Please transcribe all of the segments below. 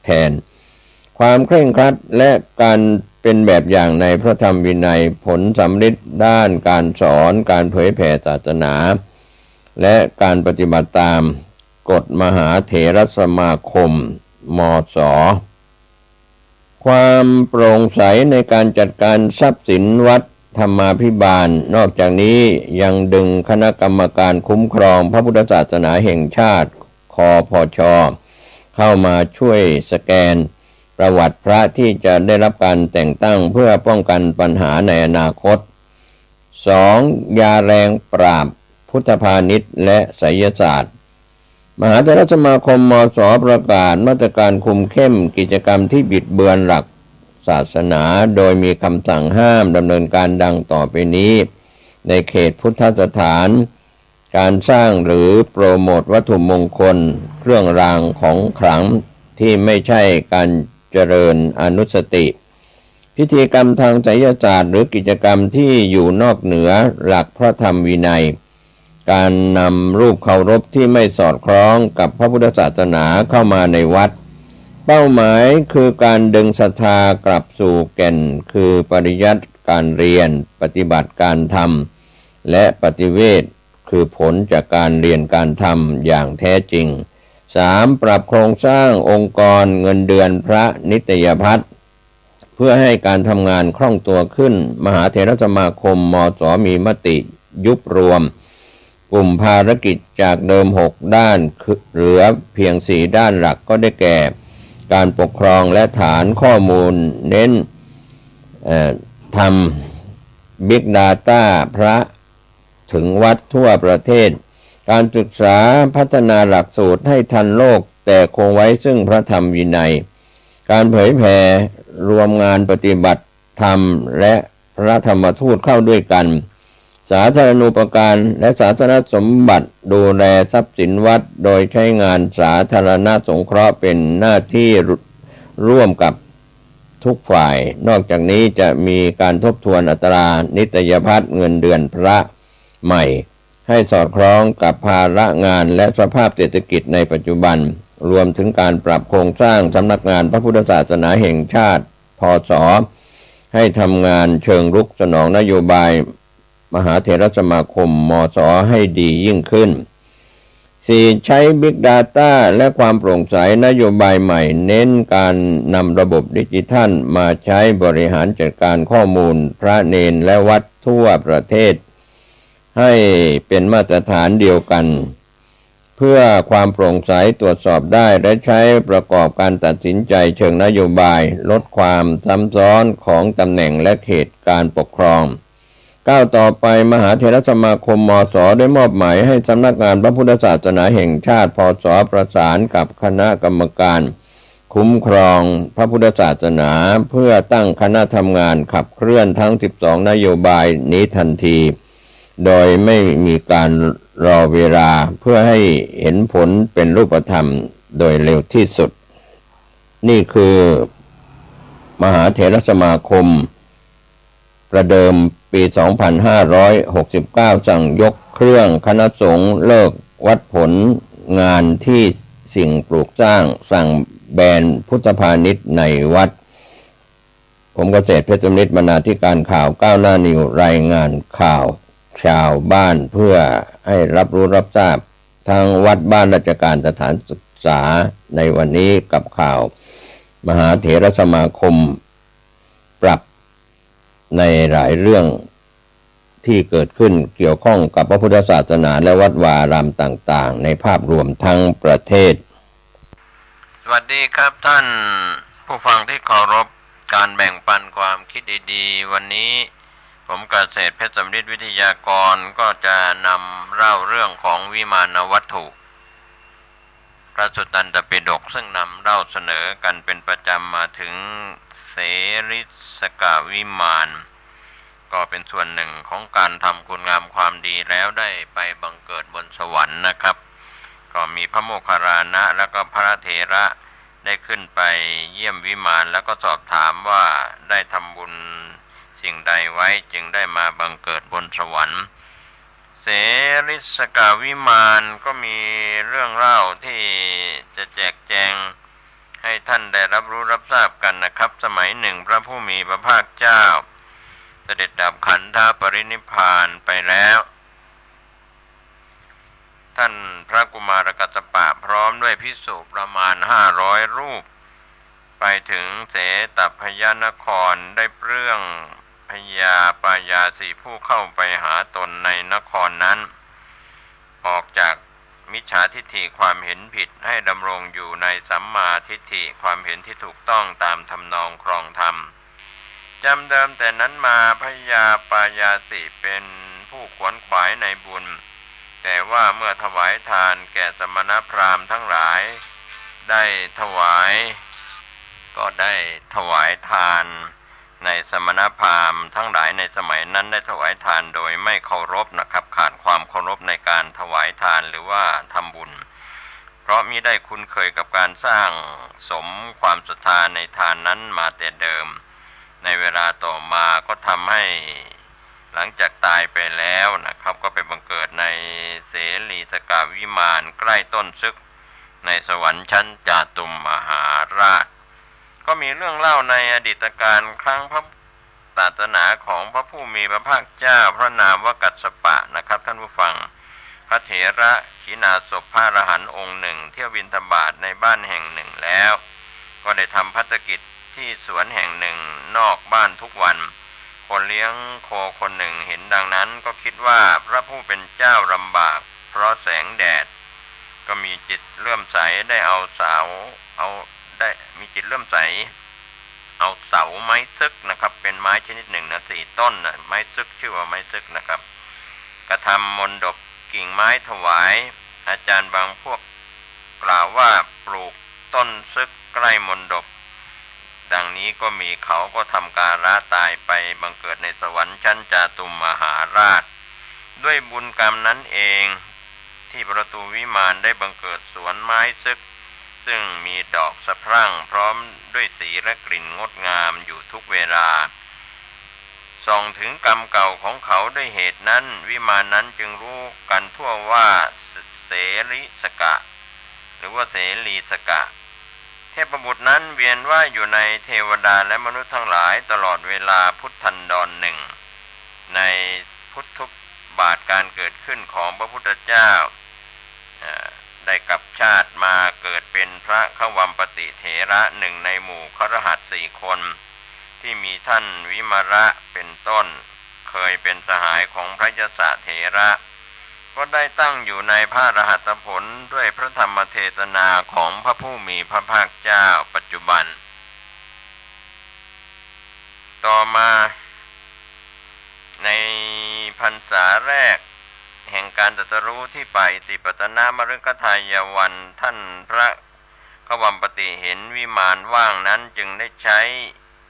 ทนความเคร่งครัดและการเป็นแบบอย่างในพระธรรมวินัยผลสำฤทธิ์ด้านการสอนการเผยแผ่ศาสนาและการปฏิบัติตามกฎมหาเถรสมาคมมศ.ความโปร่งใสในการจัดการทรัพย์สินวัดธรรมาภิบาลนอกจากนี้ยังดึงคณะกรรมการคุ้มครองพระพุทธศาสนาแห่งชาติคพช.เข้ามาช่วยสแกนประวัติพระที่จะได้รับการแต่งตั้งเพื่อป้องกันปัญหาในอนาคต 2. ยาแรงปราบพุทธพาณิชย์และไสยศาสตร์มหาเถรสมาคมมศ.ประกาศมาตรการคุมเข้มกิจกรรมที่บิดเบือนหลักศาสนาโดยมีคำสั่งห้ามดำเนินการดังต่อไปนี้ในเขตพุทธสถานการสร้างหรือโปรโมทวัตถุมงคลเครื่องรางของขลังที่ไม่ใช่การเจริญอนุสติพิธีกรรมทางไสยศาสตร์หรือกิจกรรมที่อยู่นอกเหนือหลักพระธรรมวินัยการนำรูปเคารพที่ไม่สอดคล้องกับพระพุทธศาสนาเข้ามาในวัดเป้าหมายคือการดึงศรัทธากลับสู่แก่นคือปริยัติการเรียนปฏิบัติการทำและปฏิเวทคือผลจากการเรียนการทำอย่างแท้จริง 3. ปรับโครงสร้างองค์กรเงินเดือนพระนิตยพัฒน์เพื่อให้การทำงานคล่องตัวขึ้นมหาเถรสมาคมมศ.มีมติยุบรวมกลุ่มภารกิจจากเดิม6ด้านเหลือเพียง4ด้านหลักก็ได้แก่การปกครองและฐานข้อมูลเน้นทำ Big Data พระถึงวัดทั่วประเทศการศึกษาพัฒนาหลักสูตรให้ทันโลกแต่คงไว้ซึ่งพระธรรมวินัยการเผยแผ่รวมงานปฏิบัติธรรมและพระธรรมทูตเข้าด้วยกันสาธารณูปการและสาธารณสมบัติดูแลทรัพย์สินวัดโดยใช้งานสาธารณสงเคราะห์เป็นหน้าที่ร่วมกับทุกฝ่ายนอกจากนี้จะมีการทบทวนอัตรานิตยพัฒน์เงินเดือนพระใหม่ให้สอดคล้องกับภาระงานและสภาพเศรษฐกิจในปัจจุบันรวมถึงการปรับโครงสร้างสำนักงานพระพุทธศาสนาแห่งชาติพศ.ให้ทำงานเชิงรุกสนองนโยบายมหาเถรสมาคมมศ.ให้ดียิ่งขึ้น 4. ใช้ Big Data และความโปร่งใสนโยบายใหม่เน้นการนำระบบดิจิทัลมาใช้บริหารจัดการข้อมูลพระเณรและวัดทั่วประเทศให้เป็นมาตรฐานเดียวกันเพื่อความโปร่งใสตรวจสอบได้และใช้ประกอบการตัดสินใจเชิงนโยบายลดความซ้ำซ้อนของตำแหน่งและเขตการปกครองก้าวต่อไปมหาเถรสมาคมมศ.ได้มอบหมายให้สำนักงานพระพุทธศาสนาแห่งชาติพศ.ประสานกับคณะกรรมการคุ้มครองพระพุทธศาสนาเพื่อตั้งคณะทำงานขับเคลื่อนทั้ง12นโยบายนี้ทันทีโดยไม่มีการรอเวลาเพื่อให้เห็นผลเป็นรูปธรรมโดยเร็วที่สุดนี่คือมหาเถรสมาคมประเดิมปี 2569 สั่งยกเครื่องคณะสงฆ์เลิกวัดผลงานที่สิ่งปลูกสร้างสั่งแบนพุทธพาณิชย์ในวัดผมเกษตรเพชรสมฤทธิ์บรรณาธิการข่าวก้าวหน้านิวรายงานข่าวชาวบ้านเพื่อให้รับรู้รับทราบทางวัดบ้านราชการสถานศึกษาในวันนี้กับข่าวมหาเถรสมาคมปรับในหลายเรื่องที่เกิดขึ้นเกี่ยวข้องกับพระพุทธศาสนาและวัดวาอารามต่างๆในภาพรวมทั้งประเทศสวัสดีครับท่านผู้ฟังที่เคารพการแบ่งปันความคิดดีๆวันนี้ผมเกษตรเพชรสมฤทธิ์วิทยากรก็จะนำเล่าเรื่องของวิมานวัตถุพระสุตตันตปิฎกซึ่งนำเล่าเสนอกันเป็นประจำมาถึงเสริสกวิมานก็เป็นส่วนหนึ่งของการทำคุณงามความดีแล้วได้ไปบังเกิดบนสวรรค์นะครับก็มีพระโมคคัลลานะแล้วก็พระเถระได้ขึ้นไปเยี่ยมวิมานแล้วก็สอบถามว่าได้ทำบุญสิ่งใดไว้จึงได้มาบังเกิดบนสวรรค์เสริสกวิมานก็มีเรื่องเล่าที่จะแจกแจง ให้ท่านได้รับรู้รับทราบกันนะครับ สมัยหนึ่งพระผู้มีพระภาคเจ้าเสด็จดับขันธปรินิพพานไปแล้วท่านพระกุมารกัสสปะพร้อมด้วยภิกษุประมาณ500 รูปไปถึงเสตพยนครได้เปลื้องพญาปายาสีผู้เข้าไปหาตนในนครนั้นออกจากมิจฉาทิฏฐิความเห็นผิดให้ดำรงอยู่ในสัมมาทิฏฐิความเห็นที่ถูกต้องตามทำนองครองธรรมจำเดิมแต่นั้นมาพญาปายาสีเป็นผู้ขวนขวายในบุญแต่ว่าเมื่อถวายทานแก่สมณพราหมณ์ทั้งหลายได้ถวายทานในสมณพราหมณ์ทั้งหลายในสมัยนั้นได้ถวายทานโดยไม่เคารพนะครับขาดความเคารพในการถวายทานหรือว่าทำบุญเพราะมิได้คุ้นเคยกับการสร้างสมความศรัทธาในทานนั้นมาแต่เดิมในเวลาต่อมาก็ทำให้หลังจากตายไปแล้วนะครับก็ไปบังเกิดในเสลีสกวิมานใกล้ต้นซึกในสวรรค์ชั้นจาตุมมหาราชก็มีเรื่องเล่าในอดีตการครั้งพระศาสนาของพระผู้มีพระภาคเจ้าพระนามว่ากัสสปะนะครับท่านผู้ฟังพระเถระขีณาสพพระอรหันต์องค์หนึ่งเที่ยวบิณฑบาตในบ้านแห่งหนึ่งแล้วก็ได้ทำภัตกิจที่สวนแห่งหนึ่งนอกบ้านทุกวันคนเลี้ยงโคคนหนึ่งเห็นดังนั้นก็คิดว่าพระผู้เป็นเจ้าลำบากเพราะแสงแดดก็มีจิตเลื่อมใสได้มีจิตเลื่อมใสเอาเสาไม้ซึกนะครับเป็นไม้ชนิดหนึ่งนะ4 ต้นนะไม้ซึกชื่อว่าไม้ซึกนะครับกระทำมณฑปกิ่งไม้ถวายอาจารย์บางพวกกล่าวว่าปลูกต้นซึกใกล้มณฑปดังนี้ก็มีเขาก็ทำการละตายไปบังเกิดในสวรรค์ชั้นจาตุมมหาราชด้วยบุญกรรมนั้นเองที่ประตูวิมานได้บังเกิดสวนไม้ซึกซึ่งมีดอกสะพรั่งพร้อมด้วยสีและกลิ่นงดงามอยู่ทุกเวลาส่องถึงกรรมเก่าของเขาด้วยเหตุนั้นวิมานนั้นจึงรู้กันทั่วว่าเสริสกะหรือว่าเสลีสกะเทพบุตรนั้นเวียนว่ายอยู่ในเทวดาและมนุษย์ทั้งหลายตลอดเวลาพุทธันดรหนึ่งในพุทธบาทการเกิดขึ้นของพระพุทธเจ้าได้กลับชาติมาเกิดเป็นพระขวัมปติเถระหนึ่งในหมู่คฤหัสถ์4 คนที่มีท่านวิมระเป็นต้นเคยเป็นสหายของพระยศเถระก็ได้ตั้งอยู่ในพระอรหัตผลด้วยพระธรรมเทศนาของพระผู้มีพระภาคเจ้าปัจจุบันต่อมาในพรรษาแรกแห่งการตรัสรู้ที่ป่าอิสิปตนมฤคทายวันท่านพระขวัมปติเห็นวิมานว่างนั้นจึงได้ใช้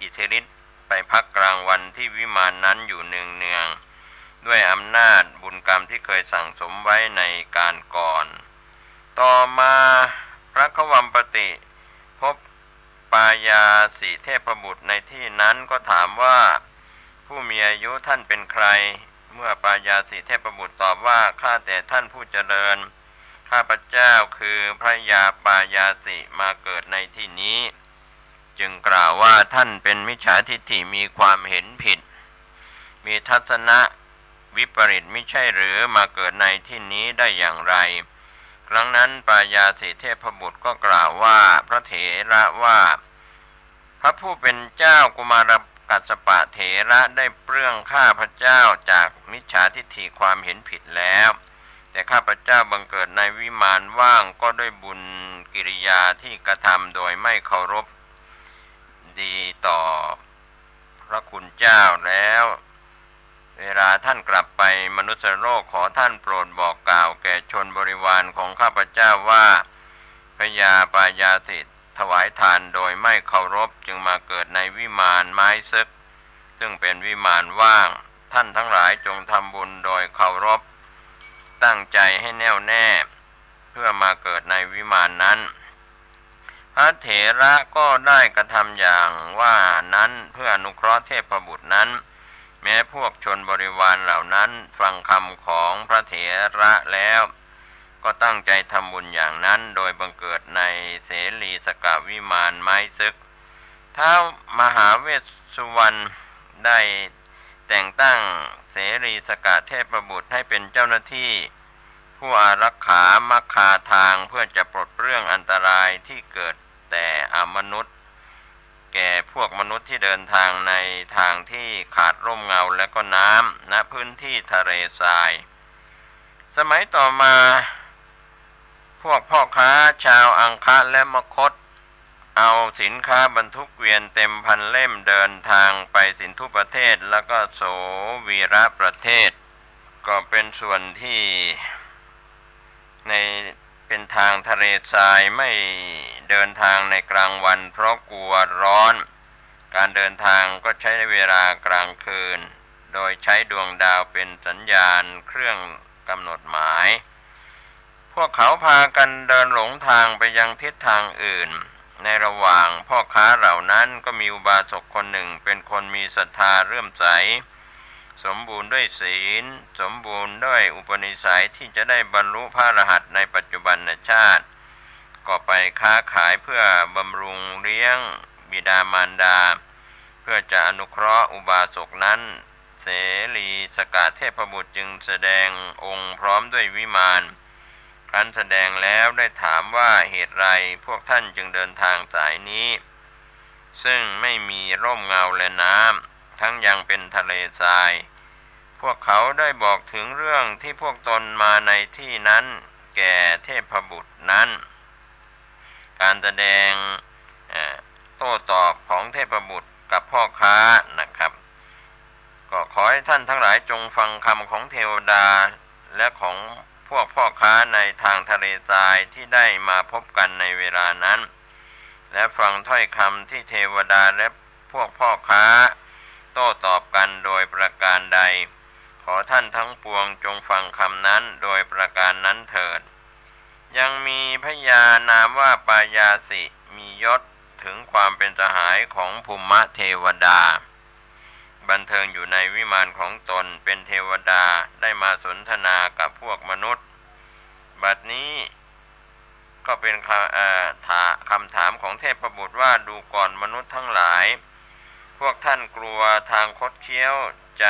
อิทธิฤทธิ์ไปพักกลางวันที่วิมานนั้นอยู่เนืองๆด้วยอำนาจบุญกรรมที่เคยสั่งสมไว้ในการก่อนต่อมาพระขวัมปติพบปายาสีเทพบุตรในที่นั้นก็ถามว่าผู้มีอายุท่านเป็นใครเมื่อปายาสีเทพบุตรตอบว่าข้าแต่ท่านผู้เจริญข้าพเจ้าคือพระยาปายาสีมาเกิดในที่นี้จึงกล่าวว่าท่านเป็นมิจฉาทิฏฐิมีความเห็นผิดมีทัศนะวิปริตมิใช่หรือมาเกิดในที่นี้ได้อย่างไรครั้งนั้นปายาสีเทพบุตรก็กล่าวว่าพระเถระว่าพระผู้เป็นเจ้ากุมารกัสสปะเถระได้เปลื้องข้าพเจ้าจากมิจฉาทิฏฐิความเห็นผิดแล้วแต่ข้าพเจ้าบังเกิดในวิมานว่างก็ด้วยบุญกิริยาที่กระทำโดยไม่เคารพดีต่อพระคุณเจ้าแล้วเวลาท่านกลับไปมนุษยโลกขอท่านโปรดบอกกล่าวแก่ชนบริวารของข้าพเจ้าว่าพญาปายาสิทธิ์ถวายทานโดยไม่เคารพจึงมาเกิดในวิมานไม้ซึกซึ่งเป็นวิมานว่างท่านทั้งหลายจงทำบุญโดยเคารพตั้งใจให้แน่วแน่เพื่อมาเกิดในวิมานนั้นพระเถระก็ได้กระทำอย่างว่านั้นเพื่ออนุเคราะห์เทพบุตรนั้นแม้พวกชนบริวารเหล่านั้นฟังคำของพระเถระแล้ว ก็ตั้งใจทำบุญอย่างนั้นโดยบังเกิดในเสรีสกวิมานไม้ซึกท้าวมหาเวสสุวรรณได้แต่งตั้งเสรีสกเทพบุตรให้เป็นเจ้าหน้าที่ผู้อารักขามัคคาทางเพื่อจะปลดเปลื้องอันตรายที่เกิดแต่อมนุษย์แก่พวกมนุษย์ที่เดินทางในทางที่ขาดร่มเงาและก็น้ำณพื้นที่ทะเลทรายสมัยต่อมาพวกพ่อค้าชาวอังคะและมคธเอาสินค้าบรรทุกเกวียนเต็มพันเล่มเดินทางไปสินธุประเทศแล้วก็โสวีระประเทศก็เป็นส่วนที่ในเป็นทางทะเลทรายไม่เดินทางในกลางวันเพราะกลัวร้อนการเดินทางก็ใช้เวลากลางคืนโดยใช้ดวงดาวเป็นสัญญาณเครื่องกำหนดหมายพวกเขาพากันเดินหลงทางไปยังทิศทางอื่นในระหว่างพ่อค้าเหล่านั้นก็มีอุบาสกคนหนึ่งเป็นคนมีศรัทธาเลื่อมใสสมบูรณ์ด้วยศีลสมบูรณ์ด้วยอุปนิสัยที่จะได้บรรลุพระอรหันต์ในปัจจุบันชาติก็ไปค้าขายเพื่อบำรุงเลี้ยงบิดามารดาเพื่อจะอนุเคราะห์อุบาสกนั้นเสรีสกเทพบุตรจึงแสดงองค์พร้อมด้วยวิมานครั้นแสดงแล้วได้ถามว่าเหตุไรพวกท่านจึงเดินทางสายนี้ซึ่งไม่มีร่มเงาและน้ำทั้งยังเป็นทะเลทรายพวกเขาได้บอกถึงเรื่องที่พวกตนมาในที่นั้นแก่เทพบุตรนั้นการแสดงโต้ตอบของเทพบุตรกับพ่อค้านะครับก็ขอให้ท่านทั้งหลายจงฟังคำของเทวดาและของพวกพ่อค้าในทางทะเลทรายที่ได้มาพบกันในเวลานั้นและฟังถ้อยคำที่เทวดาและพวกพ่อค้าโต้ตอบกันโดยประการใดขอท่านทั้งปวงจงฟังคำนั้นโดยประการนั้นเถิดยังมีพญานามว่าปายาสิมียศถึงความเป็นสหายของภูมิเทวดาบันเทิงอยู่ในวิมานของตนเป็นเทวดาได้มาสนทนากับพวกมนุษย์บัดนี้ก็เป็นคำถามของเทพบุตรว่าดูก่อนมนุษย์ทั้งหลายพวกท่านกลัวทางคดเคี้ยวใจ